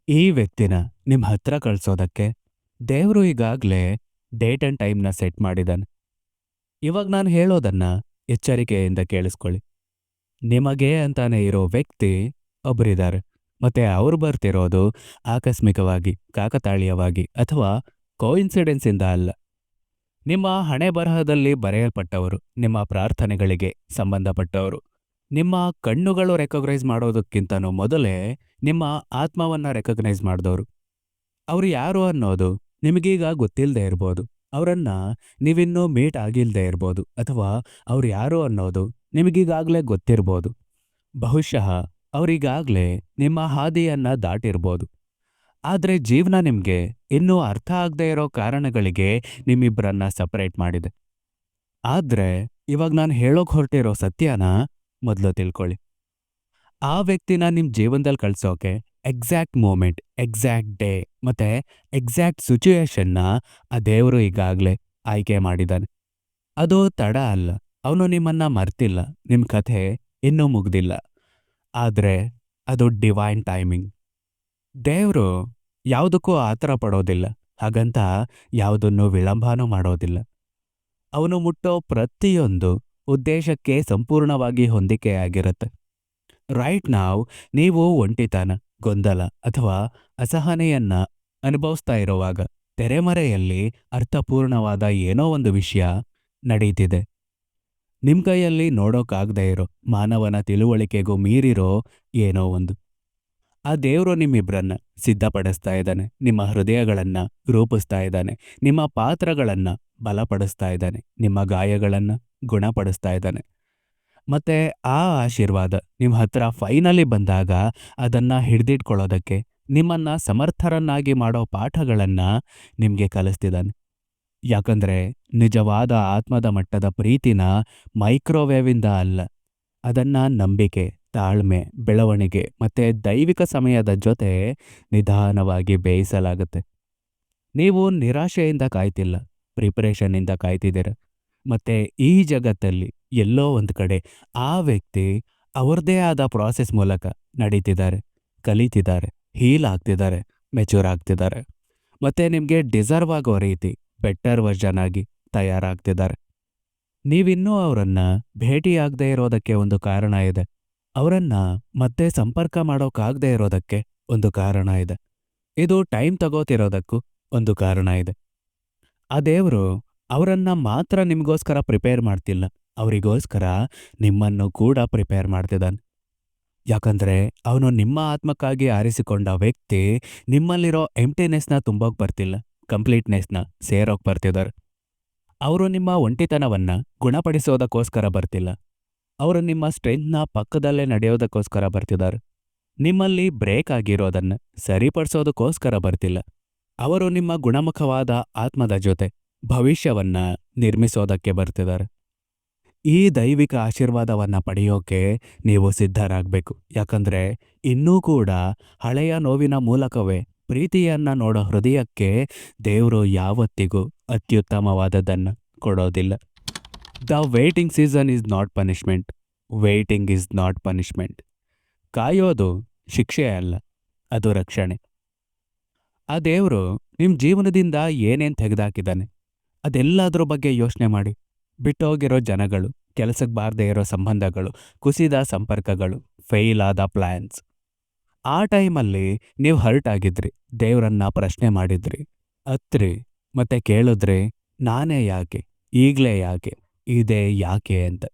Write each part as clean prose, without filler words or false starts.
ಈ ವ್ಯಕ್ತಿನ ನಿಮ್ ಹತ್ರ ಕಳ್ಸೋದಕ್ಕೆ ದೇವ್ರು ಈಗಾಗ್ಲೇ ಡೇಟ್ ಅಂಡ್ ಟೈಮ್‌ನ ಸೆಟ್ ಮಾಡಿದಾನೆ. ಇವಾಗ ನಾನು ಹೇಳೋದನ್ನ ಎಚ್ಚರಿಕೆಯಿಂದ ಕೇಳಿಸ್ಕೊಳ್ಳಿ. ನಿಮಗೆ ಅಂತಾನೆ ಇರೋ ವ್ಯಕ್ತಿ ಒಬ್ರಿದ್ದಾರೆ. ಮತ್ತೆ ಅವ್ರು ಬರ್ತಿರೋದು ಆಕಸ್ಮಿಕವಾಗಿ, ಕಾಕತಾಳೀಯವಾಗಿ ಅಥವಾ ಕೋಇನ್ಸಿಡೆನ್ಸ್ ಇಂದ ಅಲ್ಲ. ನಿಮ್ಮ ಹಣೆಬರಹದಲ್ಲಿ ಬರೆಯಲ್ಪಟ್ಟವರು, ನಿಮ್ಮ ಪ್ರಾರ್ಥನೆಗಳಿಗೆ ಸಂಬಂಧಪಟ್ಟವರು. ನಿಮ್ಮ ಕಣ್ಣುಗಳು ರೆಕಗ್ನೈಸ್ ಮಾಡೋದಕ್ಕಿಂತನೂ ಮೊದಲೇ ನಿಮ್ಮ ಆತ್ಮವನ್ನ ರೆಕಗ್ನೈಸ್ ಮಾಡಿದವರು. ಅವ್ರು ಯಾರು ಅನ್ನೋದು ನಿಮಗೀಗ ಗೊತ್ತಿಲ್ಲದೆ ಇರ್ಬೋದು. ಅವರನ್ನ ನೀವಿನ್ನೂ ಮೀಟ್ ಆಗಿಲ್ದೇ ಇರ್ಬೋದು, ಅಥವಾ ಅವ್ರು ಯಾರು ಅನ್ನೋದು ನಿಮಗೀಗಾಗಲೇ ಗೊತ್ತಿರ್ಬೋದು. ಬಹುಶಃ ಅವರಿಗಾಗಲೇ ನಿಮ್ಮ ಹಾದಿಯನ್ನ ದಾಟಿರ್ಬೋದು. ಆದ್ರೆ ಜೀವನ ನಿಮ್ಗೆ ಇನ್ನೂ ಅರ್ಥ ಆಗದೆ ಇರೋ ಕಾರಣಗಳಿಗೆ ನಿಮ್ಮಿಬ್ಬರನ್ನ ಸಪರೇಟ್ ಮಾಡಿದೆ. ಆದ್ರೆ ಇವಾಗ ನಾನು ಹೇಳೋಕ್ ಹೊರಟಿರೋ ಸತ್ಯನ ಮೊದಲು ತಿಳ್ಕೊಳ್ಳಿ. ಆ ವ್ಯಕ್ತಿನ ನಿಮ್ ಜೀವನದಲ್ಲಿ ಕಳ್ಸೋಕೆ ಎಕ್ಸಾಕ್ಟ್ ಮೂಮೆಂಟ್, ಎಕ್ಸಾಕ್ಟ್ ಡೇ ಮತ್ತೆ ಎಕ್ಸಾಕ್ಟ್ ಸಿಚುಯೇಷನ್ನ ಆ ದೇವರು ಈಗಾಗಲೇ ಆಯ್ಕೆ ಮಾಡಿದಾನೆ. ಅದು ತಡ ಅಲ್ಲ. ಅವನು ನಿಮ್ಮನ್ನ ಮರ್ತಿಲ್ಲ. ನಿಮ್ ಕಥೆ ಇನ್ನೂ ಮುಗ್ದಿಲ್ಲ. ಆದ್ರೆ ಅದು ಡಿವೈನ್ ಟೈಮಿಂಗ್. ದೇವ್ರು ಯಾವುದಕ್ಕೂ ಆತರ ಪಡೋದಿಲ್ಲ. ಹಾಗಂತ ಯಾವುದನ್ನು ವಿಳಂಬನೂ ಮಾಡೋದಿಲ್ಲ. ಅವನು ಮುಟ್ಟೋ ಪ್ರತಿಯೊಂದು ಉದ್ದೇಶಕ್ಕೆ ಸಂಪೂರ್ಣವಾಗಿ ಹೊಂದಿಕೆಯಾಗಿರುತ್ತೆ. ರೈಟ್ ನಾವ್ ನೀವು ಒಂಟಿತನ, ಗೊಂದಲ ಅಥವಾ ಅಸಹನೆಯನ್ನ ಅನುಭವಿಸ್ತಾ ಇರುವಾಗ ತೆರೆಮರೆಯಲ್ಲಿ ಅರ್ಥಪೂರ್ಣವಾದ ಏನೋ ಒಂದು ವಿಷಯ ನಡೀತಿದೆ. ನಿಮ್ ಕೈಯಲ್ಲಿ ನೋಡೋಕಾಗ್ದೇ ಇರೋ, ಮಾನವನ ತಿಳುವಳಿಕೆಗೂ ಮೀರಿರೋ ಏನೋ ಒಂದು. ಆ ದೇವ್ರು ನಿಮ್ಮಿಬ್ರನ್ನ ಸಿದ್ಧಪಡಿಸ್ತಾ ಇದ್ದಾನೆ. ನಿಮ್ಮ ಹೃದಯಗಳನ್ನ ರೂಪಿಸ್ತಾ ಇದ್ದಾನೆ. ನಿಮ್ಮ ಪಾತ್ರಗಳನ್ನ ಬಲಪಡಿಸ್ತಾ ಇದ್ದಾನೆ. ನಿಮ್ಮ ಗಾಯಗಳನ್ನ ಗುಣಪಡಿಸ್ತಾ ಇದ್ದಾನೆ. ಮತ್ತೆ ಆ ಆಶೀರ್ವಾದ ನಿಮ್ಮ ಹತ್ರ ಫೈನಲಿ ಬಂದಾಗ ಅದನ್ನ ಹಿಡ್ದಿಟ್ಕೊಳ್ಳೋದಕ್ಕೆ, ನಿಮ್ಮನ್ನ ಸಮರ್ಥರನ್ನಾಗಿ ಮಾಡೋ ಪಾಠಗಳನ್ನ ನಿಮ್ಗೆ ಕಲಿಸ್ತಿದ್ದಾನೆ. ಯಾಕಂದ್ರೆ ನಿಜವಾದ ಆತ್ಮದ ಮಟ್ಟದ ಪ್ರೀತಿನ ಮೈಕ್ರೋವೇವಿಂದ ಅಲ್ಲ, ಅದನ್ನ ನಂಬಿಕೆ, ತಾಳ್ಮೆ, ಬೆಳವಣಿಗೆ ಮತ್ತೆ ದೈವಿಕ ಸಮಯದ ಜೊತೆ ನಿಧಾನವಾಗಿ ಬೇಯಿಸಲಾಗುತ್ತೆ. ನೀವು ನಿರಾಶೆಯಿಂದ ಕಾಯ್ತಿಲ್ಲ, ಪ್ರಿಪರೇಷನ್ನಿಂದ ಕಾಯ್ತಿದ್ದೀರ. ಮತ್ತೆ ಈ ಜಗತ್ತಲ್ಲಿ ಎಲ್ಲೋ ಒಂದು ಕಡೆ ಆ ವ್ಯಕ್ತಿ ಅವ್ರದ್ದೇ ಆದ ಪ್ರಾಸೆಸ್ ಮೂಲಕ ನಡೀತಿದ್ದಾರೆ, ಕಲಿತಿದ್ದಾರೆ, ಹೀಲ್ ಆಗ್ತಿದ್ದಾರೆ, ಮೆಚೂರ್ ಆಗ್ತಿದ್ದಾರೆ. ಮತ್ತೆ ನಿಮ್ಗೆ ಡಿಸರ್ವ್ ಆಗೋ ರೀತಿ ಬೆಟರ್ ವರ್ಷನ್ ಆಗಿ ತಯಾರಾಗ್ತಿದ್ದಾರೆ. ನೀವಿನ್ನೂ ಅವರನ್ನ ಭೇಟಿಯಾಗದೇ ಇರೋದಕ್ಕೆ ಒಂದು ಕಾರಣ ಇದೆ. ಅವರನ್ನ ಮತ್ತೆ ಸಂಪರ್ಕ ಮಾಡೋಕ್ಕಾಗದೇ ಇರೋದಕ್ಕೆ ಒಂದು ಕಾರಣ ಇದೆ. ಇದು ಟೈಮ್ ತಗೋತಿರೋದಕ್ಕೂ ಒಂದು ಕಾರಣ ಇದೆ. ಆ ದೇವರು ಅವರನ್ನ ಮಾತ್ರ ನಿಮಗೋಸ್ಕರ ಪ್ರಿಪೇರ್ ಮಾಡ್ತಿಲ್ಲ, ಅವರಿಗೋಸ್ಕರ ನಿಮ್ಮನ್ನು ಕೂಡ ಪ್ರಿಪೇರ್ ಮಾಡ್ತಿದ್ದಾನೆ. ಯಾಕಂದ್ರೆ ಅವನು ನಿಮ್ಮ ಆತ್ಮಕ್ಕಾಗಿ ಆರಿಸಿಕೊಂಡ ವ್ಯಕ್ತಿ ನಿಮ್ಮಲ್ಲಿರೋ ಎಂಟಿನೆಸ್ನ ತುಂಬೋಕ್ ಬರ್ತಿಲ್ಲ, ಕಂಪ್ಲೀಟ್ನೆಸ್ನ ಸೇರೋಕ್ ಬರ್ತಿದ್ದಾರೆ. ಅವರು ನಿಮ್ಮ ಒಂಟಿತನವನ್ನ ಗುಣಪಡಿಸೋದಕ್ಕೋಸ್ಕರ ಬರ್ತಿಲ್ಲ. ಅವರು ನಿಮ್ಮ ಸ್ಟ್ರೆಂತ್ನ ಪಕ್ಕದಲ್ಲೇ ನಡೆಯೋದಕ್ಕೋಸ್ಕರ ಬರ್ತಿದ್ದಾರೆ. ನಿಮ್ಮಲ್ಲಿ ಬ್ರೇಕ್ ಆಗಿರೋದನ್ನ ಸರಿಪಡಿಸೋದಕ್ಕೋಸ್ಕರ ಬರ್ತಿಲ್ಲ. ಅವರು ನಿಮ್ಮ ಗುಣಮುಖವಾದ ಆತ್ಮದ ಜೊತೆ ಭವಿಷ್ಯವನ್ನ ನಿರ್ಮಿಸೋದಕ್ಕೆ ಬರ್ತಿದ್ದಾರೆ. ಈ ದೈವಿಕ ಆಶೀರ್ವಾದವನ್ನ ಪಡೆಯೋಕೆ ನೀವು ಸಿದ್ಧರಾಗಬೇಕು. ಯಾಕಂದ್ರೆ ಇನ್ನೂ ಕೂಡ ಹಳೆಯ ನೋವಿನ ಮೂಲಕವೇ ಪ್ರೀತಿಯನ್ನ ನೋಡೋ ಹೃದಯಕ್ಕೆ ದೇವರು ಯಾವತ್ತಿಗೂ ಅತ್ಯುತ್ತಮವಾದದನ್ನ ಕೊಡೋದಿಲ್ಲ. The waiting season is not punishment. Waiting is not punishment. ಕಾಯೋದು ಶಿಕ್ಷೆ ಅಲ್ಲ, ಅದು ರಕ್ಷಣೆ. ಆ ದೇವರು ನಿಮ್ಮ ಜೀವನದಿಂದ ಏನೇನು ತೆಗೆದಾಕಿದ್ದಾನೆ ಅದೆಲ್ಲದ್ರ ಬಗ್ಗೆ ಯೋಚನೆ ಮಾಡಿ. ಬಿಟ್ಟೋಗಿರೋ ಜನಗಳು, ಕೆಲಸಕ್ಕೆ ಬಾರದೇ ಇರೋ ಸಂಬಂಧಗಳು, ಕುಸಿದ ಸಂಪರ್ಕಗಳು, ಫೇಲ್ ಆದ ಪ್ಲ್ಯಾನ್ಸ್. ಆ ಟೈಮಲ್ಲಿ ನೀವು ಹರ್ಟ್ ಆಗಿದ್ರಿ, ದೇವರನ್ನ ಪ್ರಶ್ನೆ ಮಾಡಿದ್ರಿ, ಅತ್ರಿ ಮತ್ತೆ ಕೇಳಿದ್ರಿ, ನಾನೇ ಯಾಕೆ, ಈಗಲೇ ಯಾಕೆ, ಇದೇ ಯಾಕೆ ಅಂತ.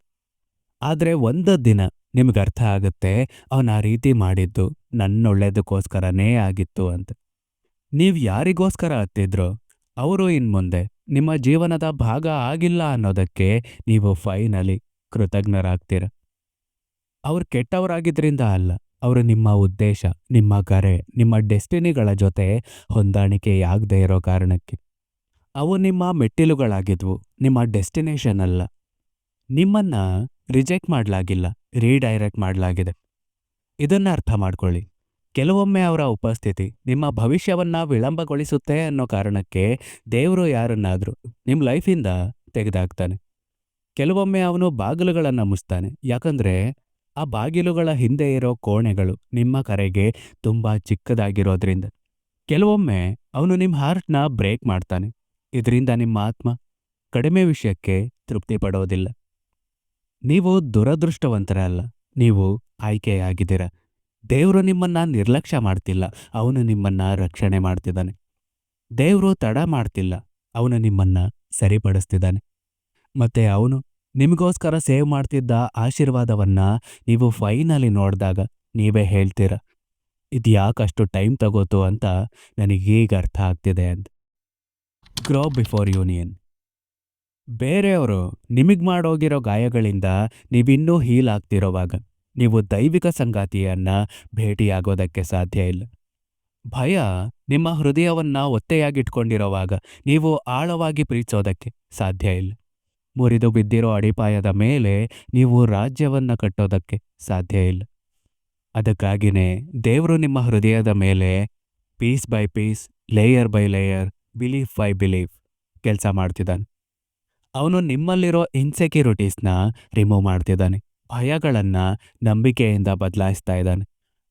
ಆದರೆ ಒಂದು ದಿನ ನಿಮ್ಗೆ ಅರ್ಥ ಆಗುತ್ತೆ, ಅವನ ಆ ರೀತಿ ಮಾಡಿದ್ದು ನನ್ನೊಳ್ಳೇದಕ್ಕೋಸ್ಕರನೇ ಆಗಿತ್ತು ಅಂತ. ನೀವು ಯಾರಿಗೋಸ್ಕರ ಹತ್ತಿದ್ರೋ ಅವರು ಇನ್ಮುಂದೆ ನಿಮ್ಮ ಜೀವನದ ಭಾಗ ಆಗಿಲ್ಲ ಅನ್ನೋದಕ್ಕೆ ನೀವು ಫೈನಲಿ ಕೃತಜ್ಞರಾಗ್ತೀರ. ಅವ್ರು ಕೆಟ್ಟವರಾಗಿದ್ರಿಂದ ಅಲ್ಲ, ಅವರು ನಿಮ್ಮ ಉದ್ದೇಶ, ನಿಮ್ಮ ಕರೆ, ನಿಮ್ಮ ಡೆಸ್ಟಿನಿಗಳ ಜೊತೆ ಹೊಂದಾಣಿಕೆಯಾಗದೇ ಇರೋ ಕಾರಣಕ್ಕೆ. ಅವು ನಿಮ್ಮ ಮೆಟ್ಟಿಲುಗಳಾಗಿದ್ವು, ನಿಮ್ಮ ಡೆಸ್ಟಿನೇಷನ್ ಅಲ್ಲ. ನಿಮ್ಮನ್ನ ರಿಜೆಕ್ಟ್ ಮಾಡಲಾಗಿಲ್ಲ, ರೀಡೈರೆಕ್ಟ್ ಮಾಡಲಾಗಿದೆ. ಇದನ್ನ ಅರ್ಥ ಮಾಡ್ಕೊಳ್ಳಿ. ಕೆಲವೊಮ್ಮೆ ಅವರ ಉಪಸ್ಥಿತಿ ನಿಮ್ಮ ಭವಿಷ್ಯವನ್ನ ವಿಳಂಬಗೊಳಿಸುತ್ತೆ ಅನ್ನೋ ಕಾರಣಕ್ಕೆ ದೇವರು ಯಾರನ್ನಾದ್ರೂ ನಿಮ್ಮ ಲೈಫಿಂದ ತೆಗೆದಾಕ್ತಾನೆ. ಕೆಲವೊಮ್ಮೆ ಅವನು ಬಾಗಿಲುಗಳನ್ನು ಮುಚ್ತಾನೆ, ಯಾಕಂದ್ರೆ ಆ ಬಾಗಿಲುಗಳ ಹಿಂದೆ ಇರೋ ಕೋಣೆಗಳು ನಿಮ್ಮ ಕರೆಗೆ ತುಂಬಾ ಚಿಕ್ಕದಾಗಿರೋದ್ರಿಂದ. ಕೆಲವೊಮ್ಮೆ ಅವನು ನಿಮ್ಮ ಹಾರ್ಟ್ನ ಬ್ರೇಕ್ ಮಾಡ್ತಾನೆ. ಇದರಿಂದ ನಿಮ್ಮ ಆತ್ಮ ಕಡಿಮೆ ವಿಷಯಕ್ಕೆ ತೃಪ್ತಿ ಪಡೋದಿಲ್ಲ. ನೀವು ದುರದೃಷ್ಟವಂತರಲ್ಲ, ನೀವು ಆಯ್ಕೆಯಾಗಿದ್ದೀರ. ದೇವರು ನಿಮ್ಮನ್ನ ನಿರ್ಲಕ್ಷ್ಯ ಮಾಡ್ತಿಲ್ಲ, ಅವನು ನಿಮ್ಮನ್ನ ರಕ್ಷಣೆ ಮಾಡ್ತಿದ್ದಾನೆ. ದೇವರು ತಡ ಮಾಡ್ತಿಲ್ಲ, ಅವನು ನಿಮ್ಮನ್ನ ಸರಿಪಡಿಸ್ತಿದ್ದಾನೆ. ಮತ್ತೆ ಅವನು ನಿಮಗೋಸ್ಕರ ಸೇವ್ ಮಾಡ್ತಿದ್ದ ಆಶೀರ್ವಾದವನ್ನ ನೀವು ಫೈನಲಿ ನೋಡಿದಾಗ ನೀವೇ ಹೇಳ್ತೀರ, ಇದ್ಯಾಕಷ್ಟು ಟೈಮ್ ತಗೋತು ಅಂತ ನನಗೀಗ ಅರ್ಥ ಆಗ್ತಿದೆ ಅಂತ. Grow before union. ಬೇರೆಯವರು ನಿಮಗ್ ಮಾಡೋಗಿರೋ ಗಾಯಗಳಿಂದ ನೀವಿನ್ನೂ ಹೀಲ್ ಆಗ್ತಿರೋವಾಗ ನೀವು ದೈವಿಕ ಸಂಗಾತಿಯನ್ನ ಭೇಟಿಯಾಗೋದಕ್ಕೆ ಸಾಧ್ಯ ಇಲ್ಲ. ಭಯ ನಿಮ್ಮ ಹೃದಯವನ್ನ ಒತ್ತೆಯಾಗಿಟ್ಕೊಂಡಿರೋವಾಗ ನೀವು ಆಳವಾಗಿ ಪ್ರೀತಿಸೋದಕ್ಕೆ ಸಾಧ್ಯ ಇಲ್ಲ. ಮುರಿದು ಬಿದ್ದಿರೋ ಅಡಿಪಾಯದ ಮೇಲೆ ನೀವು ರಾಜ್ಯವನ್ನ ಕಟ್ಟೋದಕ್ಕೆ ಸಾಧ್ಯ ಇಲ್ಲ. ಅದಕ್ಕಾಗಿನೇ ದೇವರು ನಿಮ್ಮ ಹೃದಯದ ಮೇಲೆ piece by piece, layer by layer, belief by belief ಕೆಲಸ ಮಾಡ್ತಿದ್ದಾನೆ. ಅವನು ನಿಮ್ಮಲ್ಲಿರೋ ಇನ್ಸೆಕ್ಯೂರಿಟೀಸ್ನ ರಿಮೂವ್ ಮಾಡ್ತಿದ್ದಾನೆ, ಭಯಗಳನ್ನ ನಂಬಿಕೆಯಿಂದ ಬದಲಾಯಿಸ್ತಾ ಇದ್ದಾನೆ.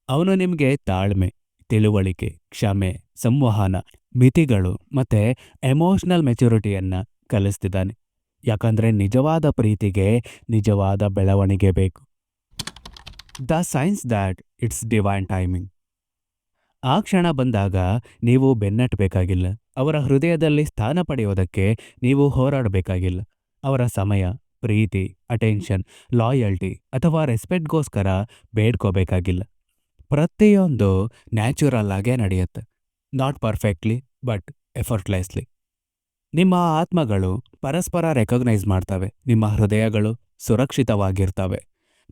ಅವನು ನಿಮಗೆ ತಾಳ್ಮೆ, ತಿಳುವಳಿಕೆ, ಕ್ಷಮೆ, ಸಂವಹನ, ಮಿತಿಗಳು ಮತ್ತೆ ಎಮೋಷನಲ್ ಮೆಚುರಿಟಿಯನ್ನ ಕಲಿಸ್ತಿದ್ದಾನೆ. ಯಾಕಂದ್ರೆ ನಿಜವಾದ ಪ್ರೀತಿಗೆ ನಿಜವಾದ ಬೆಳವಣಿಗೆ ಬೇಕು. The science that it's divine timing. ಆ ಕ್ಷಣ ಬಂದಾಗ ನೀವು ಬೆನ್ನಟ್ಟಬೇಕಾಗಿಲ್ಲ. ಅವರ ಹೃದಯದಲ್ಲಿ ಸ್ಥಾನ ಪಡೆಯೋದಕ್ಕೆ ನೀವು ಹೋರಾಡಬೇಕಾಗಿಲ್ಲ. ಅವರ ಸಮಯ, ಪ್ರೀತಿ, ಅಟೆನ್ಷನ್, ಲಾಯಲ್ಟಿ ಅಥವಾ ರೆಸ್ಪೆಕ್ಟ್ಗೋಸ್ಕರ ಬೇಡ್ಕೋಬೇಕಾಗಿಲ್ಲ. ಪ್ರತಿಯೊಂದು ನ್ಯಾಚುರಲ್ ಆಗೇ ನಡೆಯುತ್ತೆ. Not perfectly but effortlessly. ನಿಮ್ಮ ಆತ್ಮಗಳು ಪರಸ್ಪರ ರೆಕಗ್ನೈಸ್ ಮಾಡ್ತವೆ. ನಿಮ್ಮ ಹೃದಯಗಳು ಸುರಕ್ಷಿತವಾಗಿರ್ತವೆ.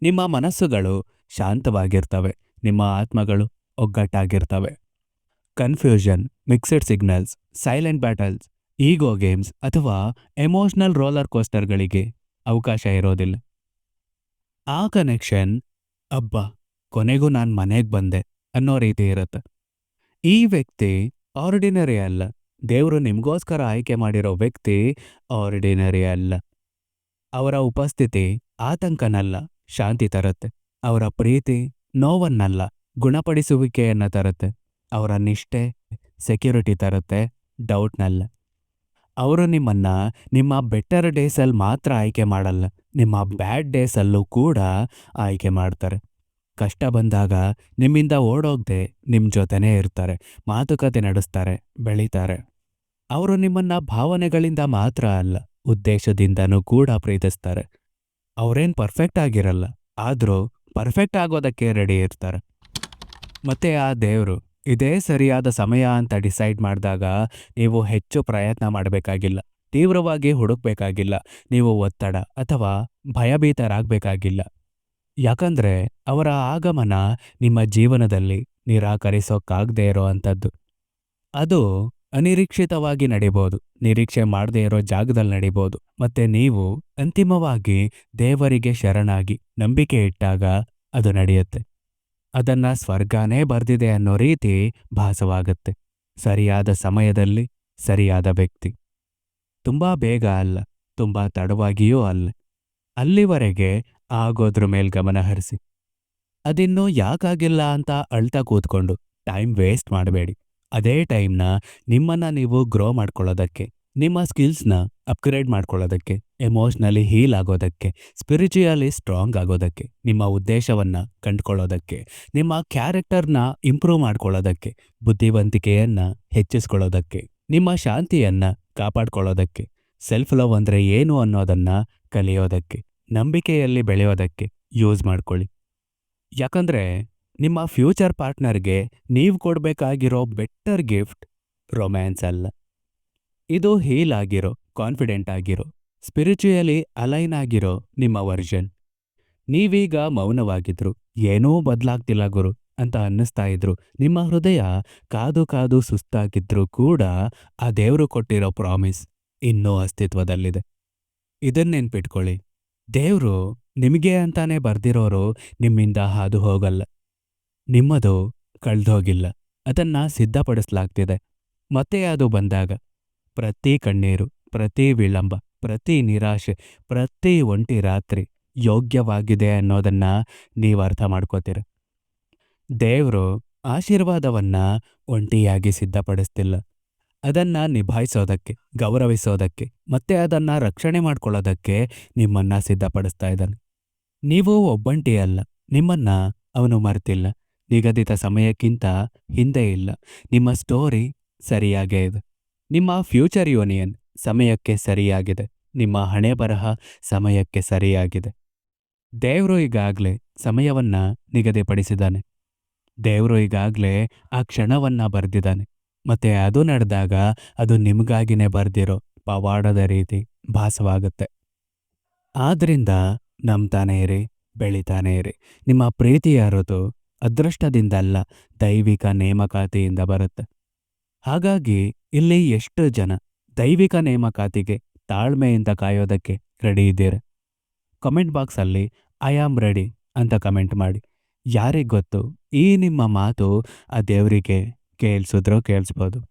ನಿಮ್ಮ ಮನಸ್ಸುಗಳು ಶಾಂತವಾಗಿರ್ತವೆ. ನಿಮ್ಮ ಆತ್ಮಗಳು ಒಗ್ಗಟ್ಟಾಗಿರ್ತವೆ. Confusion, mixed signals, silent battles, ego games ಅಥವಾ ಎಮೋಷನಲ್ ರೋಲರ್ ಕೋಸ್ಟರ್ಗಳಿಗೆ ಅವಕಾಶ ಇರೋದಿಲ್ಲ. ಆ ಕನೆಕ್ಷನ್ ಅಬ್ಬಾ ಕೊನೆಗೂ ನಾನು ಮನೆಗೆ ಬಂದೆ ಅನ್ನೋ ರೀತಿ ಇರುತ್ತೆ. ಈ ವ್ಯಕ್ತಿ ಆರ್ಡಿನರಿ ಅಲ್ಲ. ದೇವರು ನಿಮಗೋಸ್ಕರ ಆಯ್ಕೆ ಮಾಡಿರೋ ವ್ಯಕ್ತಿ ಆರ್ಡಿನರಿ ಅಲ್ಲ. ಅವರ ಉಪಸ್ಥಿತಿ ಆತಂಕನಲ್ಲ, ಶಾಂತಿ ತರುತ್ತೆ. ಅವರ ಪ್ರೀತಿ ನೋವನ್ನಲ್ಲ, ಗುಣಪಡಿಸುವಿಕೆಯನ್ನ ತರುತ್ತೆ. ಅವರ ನಿಷ್ಠೆ ಸೆಕ್ಯೂರಿಟಿ ತರುತ್ತೆ, ಡೌಟ್ನಲ್ಲ. ಅವರು ನಿಮ್ಮನ್ನ ನಿಮ್ಮ ಬೆಟರ್ ಡೇಸಲ್ಲಿ ಮಾತ್ರ ಆಯ್ಕೆ ಮಾಡಲ್ಲ, ನಿಮ್ಮ ಬ್ಯಾಡ್ ಡೇಸಲ್ಲೂ ಕೂಡ ಆಯ್ಕೆ ಮಾಡ್ತಾರೆ. ಕಷ್ಟ ಬಂದಾಗ ನಿಮ್ಮಿಂದ ಓಡೋಗದೆ ನಿಮ್ಮ ಜೊತೆನೇ ಇರ್ತಾರೆ, ಮಾತುಕತೆ ನಡೆಸ್ತಾರೆ, ಬೆಳೀತಾರೆ. ಅವರು ನಿಮ್ಮನ್ನ ಭಾವನೆಗಳಿಂದ ಮಾತ್ರ ಅಲ್ಲ, ಉದ್ದೇಶದಿಂದನೂ ಕೂಡ ಪ್ರೀತಿಸ್ತಾರೆ. ಅವರೇನ್ ಪರ್ಫೆಕ್ಟ್ ಆಗಿರಲ್ಲ, ಆದರೂ ಪರ್ಫೆಕ್ಟ್ ಆಗೋದಕ್ಕೆ ರೆಡಿ ಇರ್ತಾರೆ. ಮತ್ತೆ ಆ ದೇವರು ಇದೇ ಸರಿಯಾದ ಸಮಯ ಅಂತ ಡಿಸೈಡ್ ಮಾಡಿದಾಗ ನೀವು ಹೆಚ್ಚು ಪ್ರಯತ್ನ ಮಾಡಬೇಕಾಗಿಲ್ಲ, ತೀವ್ರವಾಗಿ ಹುಡುಕ್ಬೇಕಾಗಿಲ್ಲ, ನೀವು ಒತ್ತಡ ಅಥವಾ ಭಯಭೀತರಾಗಬೇಕಾಗಿಲ್ಲ. ಯಾಕಂದ್ರೆ ಅವರ ಆಗಮನ ನಿಮ್ಮ ಜೀವನದಲ್ಲಿ ನಿರಾಕರಿಸೋಕ್ಕಾಗದೇ ಇರೋ ಅಂಥದ್ದು. ಅದು ಅನಿರೀಕ್ಷಿತವಾಗಿ ನಡಿಬೋದು, ನಿರೀಕ್ಷೆ ಮಾಡದೇ ಇರೋ ಜಾಗದಲ್ಲಿ ನಡಿಬೋದು. ಮತ್ತೆ ನೀವು ಅಂತಿಮವಾಗಿ ದೇವರಿಗೆ ಶರಣಾಗಿ ನಂಬಿಕೆ ಇಟ್ಟಾಗ ಅದು ನಡೆಯುತ್ತೆ. ಅದನ್ನ ಸ್ವರ್ಗನೇ ಬರ್ದಿದೆ ಅನ್ನೋ ರೀತಿ ಭಾಸವಾಗುತ್ತೆ. ಸರಿಯಾದ ಸಮಯದಲ್ಲಿ ಸರಿಯಾದ ವ್ಯಕ್ತಿ. ತುಂಬಾ ಬೇಗ ಅಲ್ಲ, ತುಂಬಾ ತಡವಾಗಿಯೂ ಅಲ್ಲ. ಅಲ್ಲಿವರೆಗೆ ಆಗೋದ್ರ ಮೇಲ್ ಗಮನ ಹರಿಸಿ. ಅದಿನ್ನೂ ಯಾಕಾಗಿಲ್ಲ ಅಂತ ಅಳ್ತಾ ಕೂತ್ಕೊಂಡು ಟೈಮ್ ವೇಸ್ಟ್ ಮಾಡಬೇಡಿ. ಅದೇ ಟೈಮ್ನ ನಿಮ್ಮನ್ನ ನೀವು ಗ್ರೋ ಮಾಡ್ಕೊಳ್ಳೋದಕ್ಕೆ, ನಿಮ್ಮ ಸ್ಕಿಲ್ಸ್ನ ಅಪ್ಗ್ರೇಡ್ ಮಾಡ್ಕೊಳ್ಳೋದಕ್ಕೆ, ಎಮೋಷ್ನಲಿ ಹೀಲ್ ಆಗೋದಕ್ಕೆ, ಸ್ಪಿರಿಚುಯಲಿ ಸ್ಟ್ರಾಂಗ್ ಆಗೋದಕ್ಕೆ, ನಿಮ್ಮ ಉದ್ದೇಶವನ್ನ ಕಂಡುಕೊಳ್ಳೋದಕ್ಕೆ, ನಿಮ್ಮ ಕ್ಯಾರೆಕ್ಟರ್ನ ಇಂಪ್ರೂವ್ ಮಾಡ್ಕೊಳ್ಳೋದಕ್ಕೆ, ಬುದ್ಧಿವಂತಿಕೆಯನ್ನ ಹೆಚ್ಚಿಸ್ಕೊಳ್ಳೋದಕ್ಕೆ, ನಿಮ್ಮ ಶಾಂತಿಯನ್ನ ಕಾಪಾಡ್ಕೊಳ್ಳೋದಕ್ಕೆ, ಸೆಲ್ಫ್ ಲವ್ ಅಂದ್ರೆ ಏನು ಅನ್ನೋದನ್ನ ಕಲಿಯೋದಕ್ಕೆ, ನಂಬಿಕೆಯಲ್ಲಿ ಬೆಳೆಯೋದಕ್ಕೆ ಯೂಸ್ ಮಾಡ್ಕೊಳ್ಳಿ. ಯಾಕಂದ್ರೆ ನಿಮ್ಮ ಫ್ಯೂಚರ್ ಪಾರ್ಟ್ನರ್ಗೆ ನೀವು ಕೊಡಬೇಕಾಗಿರೋ ಬೆಟರ್ ಗಿಫ್ಟ್ ರೊಮ್ಯಾನ್ಸ್ ಅಲ್ಲ. ಇದು ಹೀಲ್ ಆಗಿರೋ, ಕಾನ್ಫಿಡೆಂಟ್ ಆಗಿರೋ, ಸ್ಪಿರಿಚುಯಲಿ ಅಲೈನ್ ಆಗಿರೋ ನಿಮ್ಮ ವರ್ಷನ್. ನೀವೀಗ ಮೌನವಾಗಿದ್ರು, ಏನೂ ಬದಲಾಗ್ತಿಲ್ಲ ಗುರು ಅಂತ ಅನ್ನಿಸ್ತಾ ಇದ್ರು, ನಿಮ್ಮ ಹೃದಯ ಕಾದು ಕಾದು ಸುಸ್ತಾಗಿದ್ರೂ ಕೂಡ ಆ ದೇವರು ಕೊಟ್ಟಿರೋ ಪ್ರಾಮಿಸ್ ಇನ್ನೂ ಅಸ್ತಿತ್ವದಲ್ಲಿದೆ. ಇದನ್ನ ನೆನ್ಪಿಟ್ಕೊಳ್ಳಿ, ದೇವರು ನಿಮಗೆ ಅಂತಾನೆ ಬರ್ದಿರೋರು ನಿಮ್ಮಿಂದ ಹಾದು ಹೋಗಲ್ಲ. ನಿಮ್ಮದು ಕಳ್ದೋಗಿಲ್ಲ, ಅದನ್ನ ಸಿದ್ಧಪಡಿಸ್ಲಾಗ್ತಿದೆ. ಮತ್ತೆ ಅದು ಬಂದಾಗ ಪ್ರತಿ ಕಣ್ಣೀರು, ಪ್ರತಿ ವಿಳಂಬ, ಪ್ರತಿ ನಿರಾಶೆ, ಪ್ರತಿ ಒಂಟಿ ರಾತ್ರಿ ಯೋಗ್ಯವಾಗಿದೆ ಅನ್ನೋದನ್ನ ನೀವು ಅರ್ಥ ಮಾಡ್ಕೋತೀರ. ದೇವರು ಆಶೀರ್ವಾದವನ್ನ ಒಂಟಿಯಾಗಿ ಸಿದ್ಧಪಡಿಸ್ತಿಲ್ಲ. ಅದನ್ನ ನಿಭಾಯಿಸೋದಕ್ಕೆ, ಗೌರವಿಸೋದಕ್ಕೆ, ಮತ್ತೆ ಅದನ್ನ ರಕ್ಷಣೆ ಮಾಡ್ಕೊಳ್ಳೋದಕ್ಕೆ ನಿಮ್ಮನ್ನ ಸಿದ್ಧಪಡಿಸ್ತಾ ಇದ್ದಾನೆ. ನೀವು ಒಬ್ಬಂಟಿ ಅಲ್ಲ. ನಿಮ್ಮನ್ನ ಅವನು ಮರ್ತಿಲ್ಲ. ನಿಗದಿತ ಸಮಯಕ್ಕಿಂತ ಹಿಂದೆ ಇಲ್ಲ. ನಿಮ್ಮ ಸ್ಟೋರಿ ಸರಿಯಾಗೇ ಇದೆ. ನಿಮ್ಮ ಫ್ಯೂಚರ್ ಯೂನಿಯನ್ ಸಮಯಕ್ಕೆ ಸರಿಯಾಗಿದೆ. ನಿಮ್ಮ ಹಣೆ ಬರಹ ಸಮಯಕ್ಕೆ ಸರಿಯಾಗಿದೆ. ದೇವರು ಈಗಾಗ್ಲೇ ಸಮಯವನ್ನ ನಿಗದಿಪಡಿಸಿದ್ದಾನೆ. ದೇವರು ಈಗಾಗ್ಲೇ ಆ ಕ್ಷಣವನ್ನ ಬರ್ದಿದ್ದಾನೆ. ಮತ್ತೆ ಅದು ನಡೆದಾಗ ಅದು ನಿಮ್ಗಾಗಿನೇ ಬರ್ದಿರೋ ಪವಾಡದ ರೀತಿ ಭಾಸವಾಗುತ್ತೆ. ಆದ್ರಿಂದ ನಂಬ್ತಾನೇ ಇರಿ, ಬೆಳಿತಾನೇ ಇರಿ. ನಿಮ್ಮ ಪ್ರೀತಿಯ ಋತು ಅದೃಷ್ಟದಿಂದಲ್ಲ, ದೈವಿಕ ನೇಮಕಾತಿಯಿಂದ ಬರುತ್ತೆ. ಹಾಗಾಗಿ ಇಲ್ಲಿ ಎಷ್ಟು ಜನ ದೈವಿಕ ನೇಮಕಾತಿಗೆ ತಾಳ್ಮೆಯಿಂದ ಕಾಯೋದಕ್ಕೆ ರೆಡಿ ಇದ್ದೀರ? ಕಮೆಂಟ್ ಬಾಕ್ಸಲ್ಲಿ ಐ ಆಮ್ ರೆಡಿ ಅಂತ ಕಮೆಂಟ್ ಮಾಡಿ. ಯಾರಿಗ್ ಗೊತ್ತು, ಈ ನಿಮ್ಮ ಮಾತು ಆ ದೇವರಿಗೆ ಕೇಳಿಸಿದ್ರೋ ಕೇಳಿಸ್ಬೋದು.